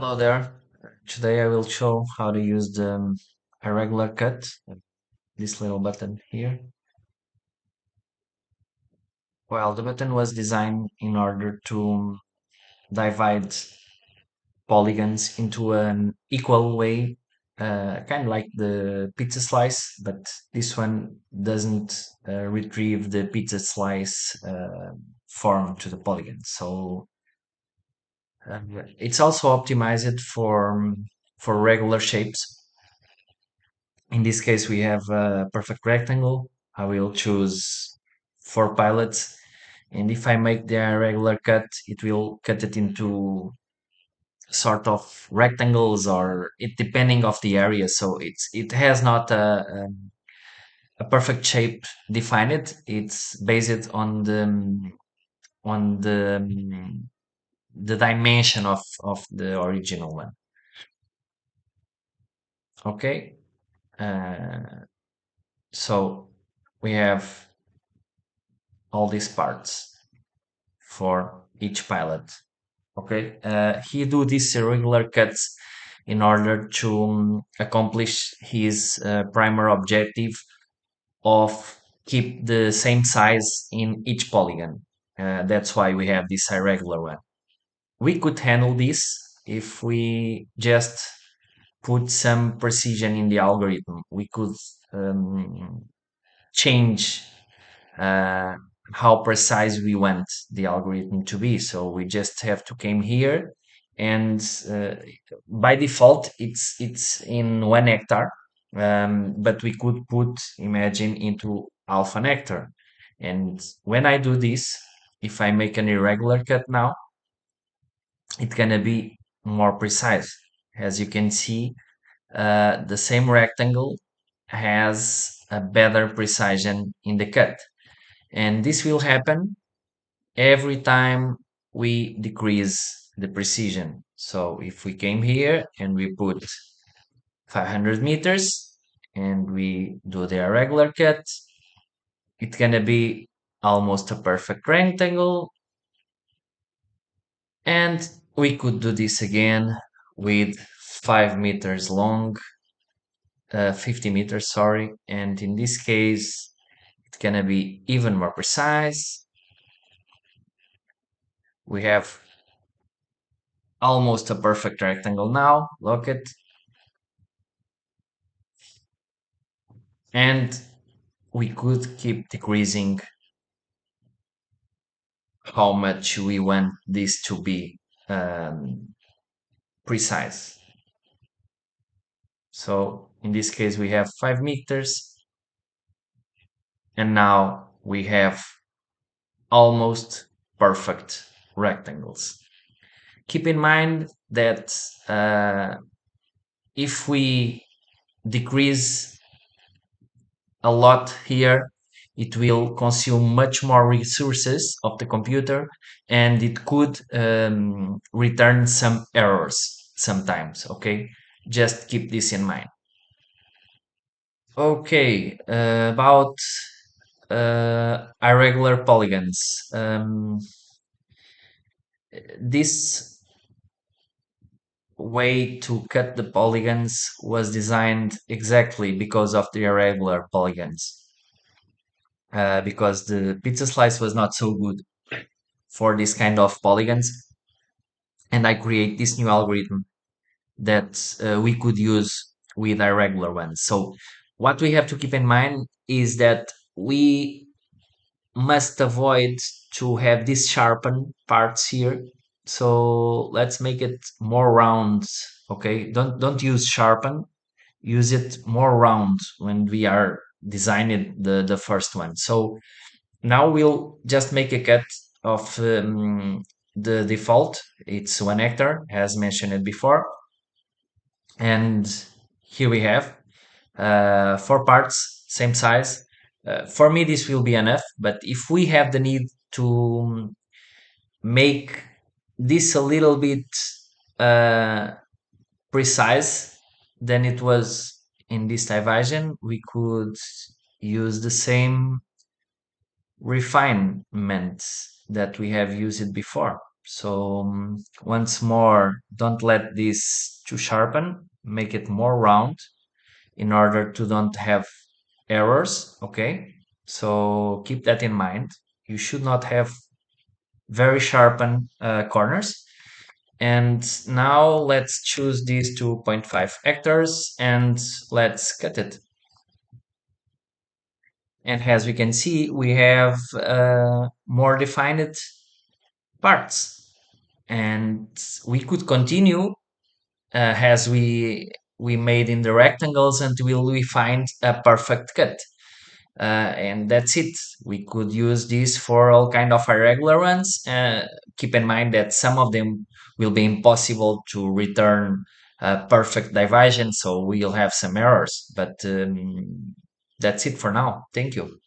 Hello there. Today I will show how to use the irregular cut, this little button here. Well, the button was designed in order to divide polygons into an equal way, kind of like the pizza slice, but this one doesn't retrieve the pizza slice form to the polygon. So it's also optimized for regular shapes. In this case, we have a perfect rectangle. I will choose four pilots. And if I make the irregular cut, it will cut it into sort of rectangles or it depending of the area. So it has not a perfect shape defined. It's based on the dimension of the original one. Okay. Uh, so we have all these parts for each pilot. Okay, he do these irregular cuts in order to accomplish his primary objective of keep the same size in each polygon. That's why we have this irregular one. We could handle this if we just put some precision in the algorithm. We could change uh, how precise we want the algorithm to be. So we just have to came here, and by default it's in 1 hectare, but we could put imagine into half an hectare. And when I do this, if I make an irregular cut now, it's gonna be more precise. As you can see, the same rectangle has a better precision in the cut. And this will happen every time we decrease the precision. So if we came here and we put 500 meters and we do the irregular cut, it's gonna be almost a perfect rectangle. And we could do this again with 5 meters long, 50 meters, sorry. And in this case, it's gonna be even more precise. We have almost a perfect rectangle now. Look at, and we could keep decreasing how much we want this to be precise. So in this case, we have 5 meters, and now we have almost perfect rectangles. Keep in mind that if we decrease a lot here, it will consume much more resources of the computer, and it could return some errors sometimes. Okay, just keep this in mind. Okay, about irregular polygons. This way to cut the polygons was designed exactly because of the irregular polygons. Because the pizza slice was not so good for this kind of polygons, and I create this new algorithm that we could use with irregular ones. So what we have to keep in mind is that we must avoid to have these sharpened parts here. So let's make it more round. Okay, don't use sharpen, use it more round when we are designing the first one. So now we'll just make a cut of the default. It's 1 hectare, as mentioned before. And here we have four parts, same size. For me, this will be enough. But if we have the need to make this a little bit uh, precise than it was in this division, we could use the same refinements that we have used before. So once more, don't let this to sharpen, make it more round in order to don't have errors, okay? So keep that in mind. You should not have very sharpened corners. And now let's choose these 2.5 hectares and let's cut it. And as we can see, we have more defined parts. And we could continue as we made in the rectangles until we find a perfect cut. And that's it. We could use this for all kind of irregular ones. Keep in mind that some of them will be impossible to return perfect division, so we'll have some errors. But that's it for now. Thank you.